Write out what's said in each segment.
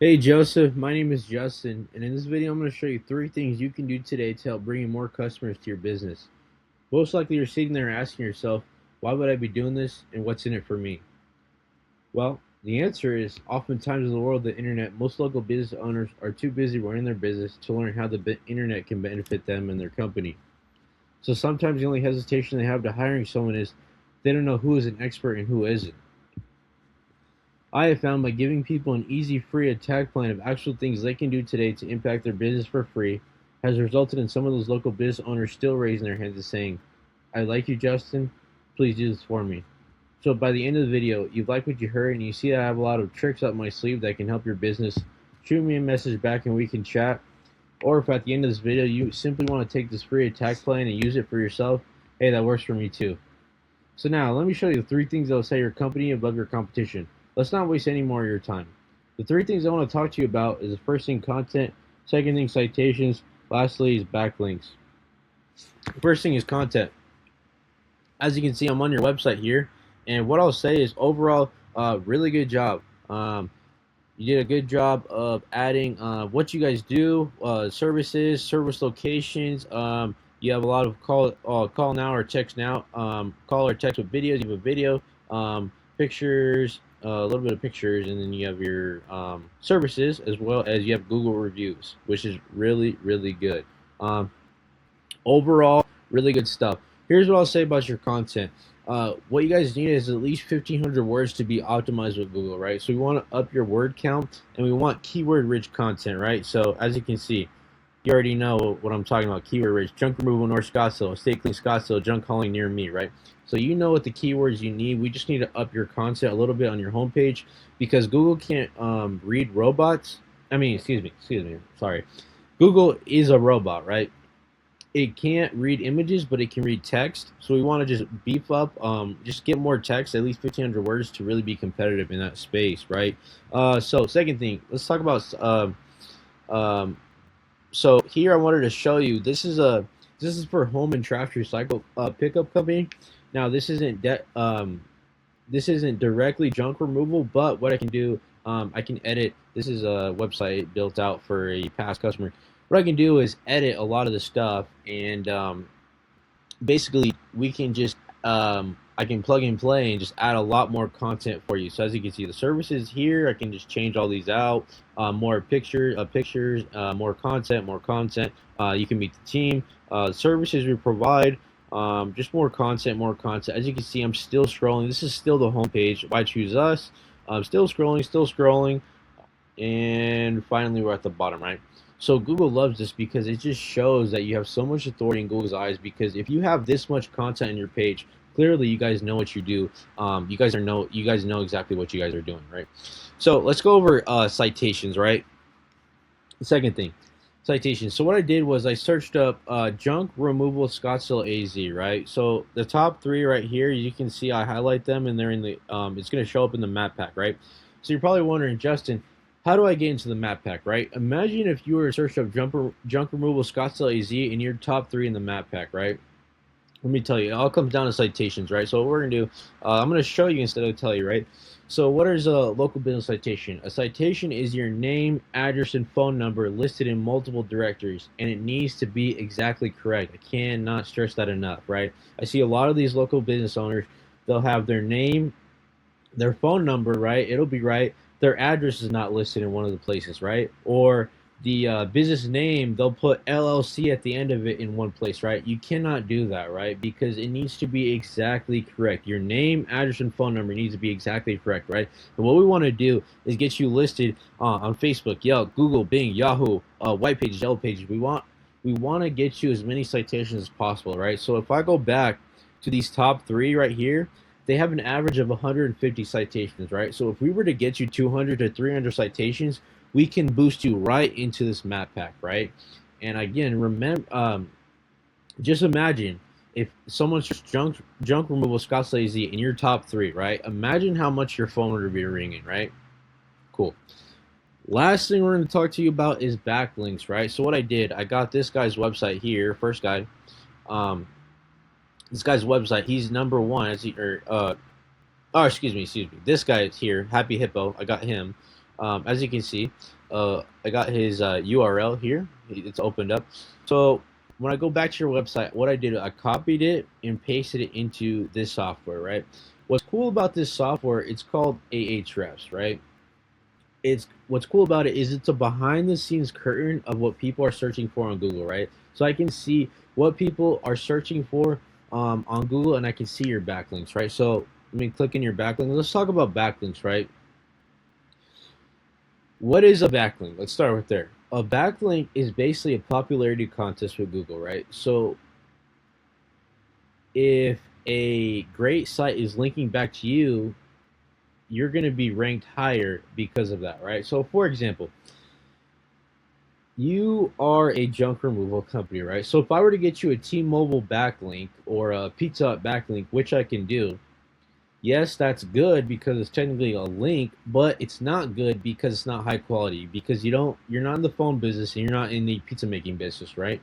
Hey Joseph, my name is Justin, and in this video I'm going to show you 3 things you can do today to help bring in more customers to your business. Most likely you're sitting there asking yourself, why would I be doing this and what's in it for me? Well, the answer is oftentimes in the world of the internet, most local business owners are too busy running their business to learn how the internet can benefit them and their company. So sometimes the only hesitation they have to hiring someone is they don't know who is an expert and who isn't. I have found by giving people an easy, free attack plan of actual things they can do today to impact their business for free has resulted in some of those local business owners still raising their hands and saying, I like you, Justin. Please do this for me. So by the end of the video, you like what you heard and you see that I have a lot of tricks up my sleeve that can help your business. Shoot me a message back and we can chat. Or if at the end of this video you simply want to take this free attack plan and use it for yourself, hey, that works for me too. So now, let me show you the 3 things that will set your company above your competition. Let's not waste any more of your time. The 3 things I want to talk to you about is the first thing, content. Second thing, citations. Lastly is backlinks. The first thing is content. As you can see, I'm on your website here, and what I'll say is overall, really good job. You did a good job of adding what you guys do, services, service locations. You have a lot of call now or text now, call or text with videos. You have a video, pictures, a little bit of pictures, and then you have your services as well as you have Google reviews, which is really good. Um, Overall, really good stuff. Here's what I'll say about your content. What you guys need is at least 1,500 words to be optimized with Google, right? So we want to up your word count, and we want keyword-rich content, right? So as you can see, you already know what I'm talking about. Keyword-rich, junk removal, North Scottsdale, estate clean Scottsdale, junk hauling near me, right? So you know what the keywords you need. We just need to up your content a little bit on your homepage because Google can't read robots. Excuse me, sorry. Google is a robot, right? It can't read images, but it can read text. So we want to just beef up, just get more text, at least 1,500 words to really be competitive in that space, right? So second thing, let's talk about. Um, so here I wanted to show you. This is for home and trash recycle pickup company. Now this isn't directly junk removal, but what I can do, I can edit. This is a website built out for a past customer. What I can do is edit a lot of the stuff, and basically we can just I can plug and play and just add a lot more content for you. So as you can see, the services here, I can just change all these out. More pictures, more content, more content. You can meet the team. Services we provide. Just more content, more content. As you can see, I'm still scrolling. This is still the homepage. Why choose us? I'm still scrolling, and finally we're at the bottom, right? So Google loves this because it just shows that you have so much authority in Google's eyes. Because if you have this much content on your page, clearly you guys know what you do. You guys know exactly what you guys are doing, right? So let's go over citations, right? The second thing, citations. So what I did was I searched up junk removal Scottsdale AZ, right? So the top 3 right here, you can see I highlight them, and they're in the. It's going to show up in the map pack, right? So you're probably wondering, Justin, how do I get into the map pack, right? Imagine if you were to search up junk removal Scottsdale AZ and you're top 3 in the map pack, right? Let me tell you, it all comes down to citations, right? So what we're gonna do, I'm gonna show you instead of tell you, right? So what is a local business citation? A citation is your name, address, and phone number listed in multiple directories, and it needs to be exactly correct. I cannot stress that enough, right? I see a lot of these local business owners, they'll have their name, their phone number, right? It'll be right. Their address is not listed in one of the places, right? Or the business name, they'll put LLC at the end of it in one place, right? You cannot do that, right? Because it needs to be exactly correct. Your name, address, and phone number needs to be exactly correct, right? And what we want to do is get you listed on Facebook, Yelp, Google, Bing, Yahoo, White Pages, Yellow Pages. We want to get you as many citations as possible, right? So if I go back to these top 3 right here, they have an average of 150 citations, right? So if we were to get you 200 to 300 citations, we can boost you right into this map pack, right? And again, remember, just imagine if someone's just junk removal Scott Lazy in your top 3, right? Imagine how much your phone would be ringing, right? Cool. Last thing we're going to talk to you about is backlinks, right? So what I did, I got this guy's website here, first guy. This guy's website, he's number 1. Excuse me. This guy here, Happy Hippo. I got him. As you can see, I got his URL here. It's opened up. So when I go back to your website, what I did, I copied it and pasted it into this software, right? What's cool about this software, it's called Ahrefs, right? It's what's cool about it is it's a behind the scenes curtain of what people are searching for on Google, right? So I can see what people are searching for on Google, and I can see your backlinks, right? So let me click in your backlink. Let's talk about backlinks, right? What is a backlink? Let's start with there. A backlink is basically a popularity contest with Google, right? So if a great site is linking back to you, you're going to be ranked higher because of that, right? So for example, you are a junk removal company, right? So if I were to get you a T-Mobile backlink or a Pizza Hut backlink, which I can do, yes, that's good because it's technically a link, but it's not good because it's not high quality because you're not in the phone business and you're not in the pizza making business, right?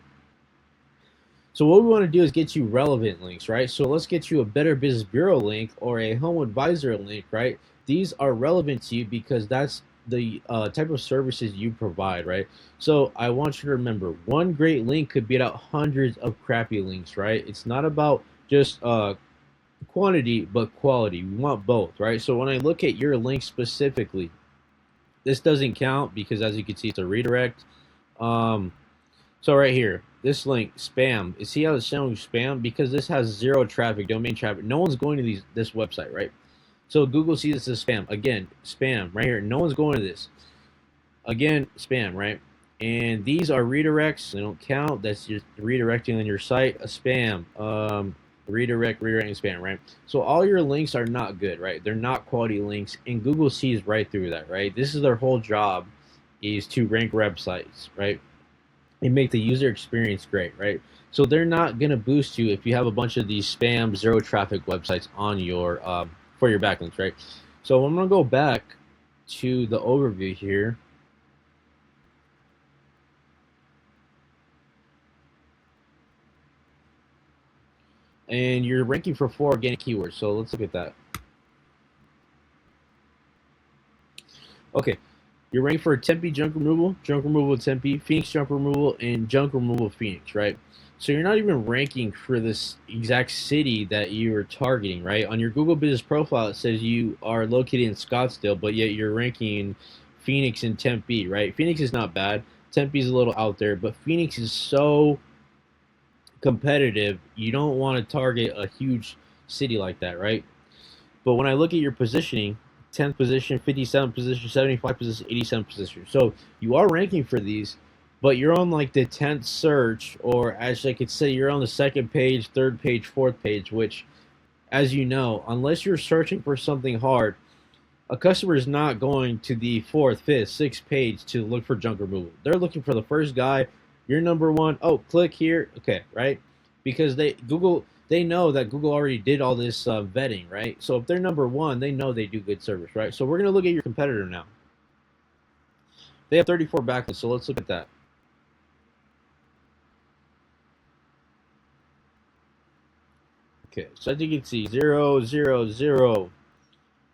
So what we want to do is get you relevant links, right? So let's get you a Better Business Bureau link or a Home Advisor link, right? These are relevant to you because that's the type of services you provide, right? So I want you to remember, one great link could beat out hundreds of crappy links, right? It's not about just quantity, but quality. We want both, right? So when I look at your link specifically, this doesn't count because as you can see, it's a redirect. Um, so right here, this link, spam. You see how it's showing spam? Because this has zero traffic, domain traffic. No one's going to this website, right? So Google sees this as spam. Again, spam right here. No one's going to this. Again, spam, right? And these are redirects. They don't count. That's just redirecting on your site. A spam. Redirecting spam, right? So all your links are not good, right? They're not quality links, and Google sees right through that, right? This is their whole job, is to rank websites, right? And make the user experience great, right? So they're not gonna boost you if you have a bunch of these spam, zero traffic websites on your for your backlinks, right? So I'm gonna go back to the overview here. And you're ranking for 4 organic keywords. So let's look at that. Okay, you're ranked for Tempe junk removal Tempe, Phoenix junk removal, and junk removal Phoenix, right? So you're not even ranking for this exact city that you are targeting, right? On your Google Business Profile, it says you are located in Scottsdale, but yet you're ranking Phoenix and Tempe, right? Phoenix is not bad. Tempe is a little out there, but Phoenix is so competitive. You don't want to target a huge city like that, right? But when I look at your positioning, 10th position, 57th position, 75th position, 87th position. So you are ranking for these, but you're on like the 10th search, or as I could say, you're on the second page, third page, fourth page, which, as you know, unless you're searching for something hard, a customer is not going to the fourth, fifth, sixth page to look for junk removal. They're looking for the first guy. You're number one. Oh, click here. Okay, right? Because they know that Google already did all this vetting, right? So if they're number one, they know they do good service, right? So we're gonna look at your competitor now. They have 34 backlinks, so let's look at that. Okay, so as you can see, 0, 0, 0,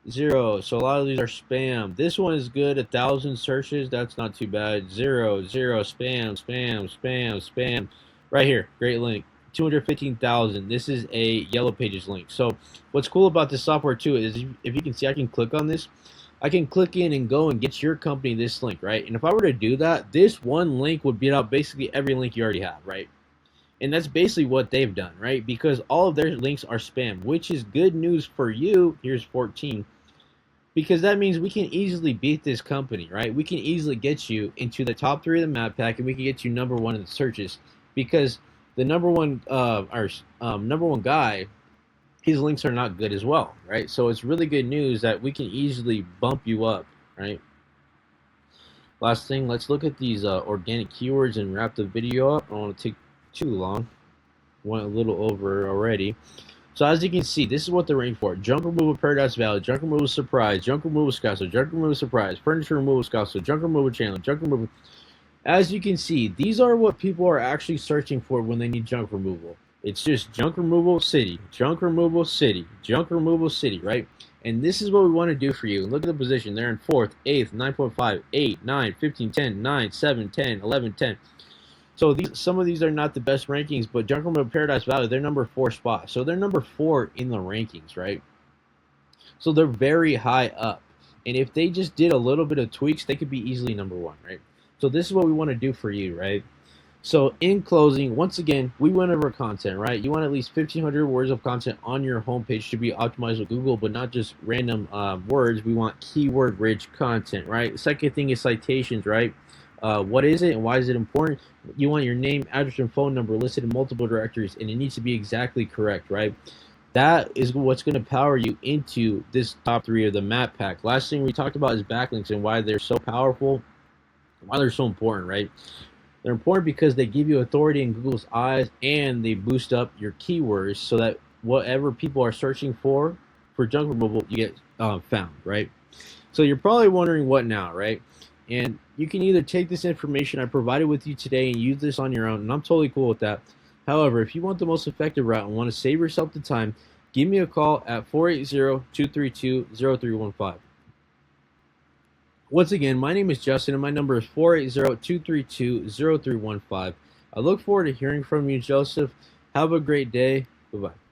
0. So a lot of these are spam. This one is good. 1,000 searches. That's not too bad. 0, 0. Spam, spam, spam, spam. Right here. Great link. 215,000. This is a Yellow Pages link. So what's cool about this software too is if you can see, I can click on this. I can click in and go and get your company this link, right? And if I were to do that, this one link would beat out basically every link you already have, right? And that's basically what they've done, right? Because all of their links are spam, which is good news for you. Here's 14. Because that means we can easily beat this company, right? We can easily get you into the top 3 of the map pack, and we can get you number 1 in the searches. Because the number one guy, his links are not good as well, right? So it's really good news that we can easily bump you up, right? Last thing, let's look at these organic keywords and wrap the video up. I don't want to take too long. Went a little over already. So as you can see, this is what they're ranking for. Junk removal Paradise Valley, junk removal Surprise, junk removal Scottsdale, junk removal Surprise, furniture removal Scottsdale, junk removal Chandler, junk removal. As you can see, these are what people are actually searching for when they need junk removal. It's just junk removal city, junk removal city, junk removal city, right? And this is what we want to do for you. And look at the position. They're in 4th, 8th, 9.5, 8, 9, 15, 10, 9, 7, 10, 11, 10. So some of these are not the best rankings, but Junk Removal Paradise Valley, they're number 4 spot. So they're number 4 in the rankings, right? So they're very high up. And if they just did a little bit of tweaks, they could be easily number 1, right? So this is what we want to do for you, right? So in closing, once again, we went over content, right? You want at least 1,500 words of content on your homepage to be optimized with Google, but not just random words. We want keyword-rich content, right? Second thing is citations, right? What is it and why is it important? You want your name, address, and phone number listed in multiple directories, and it needs to be exactly correct, right? That is what's going to power you into this top 3 of the map pack. Last thing we talked about is backlinks and why they're so powerful, why they're so important, right? They're important because they give you authority in Google's eyes, and they boost up your keywords so that whatever people are searching for junk removal, you get found, right? So you're probably wondering what now, right? And you can either take this information I provided with you today and use this on your own, and I'm totally cool with that. However, if you want the most effective route and want to save yourself the time, give me a call at 480-232-0315. Once again, my name is Justin, and my number is 480-232-0315. I look forward to hearing from you, Joseph. Have a great day. Bye-bye.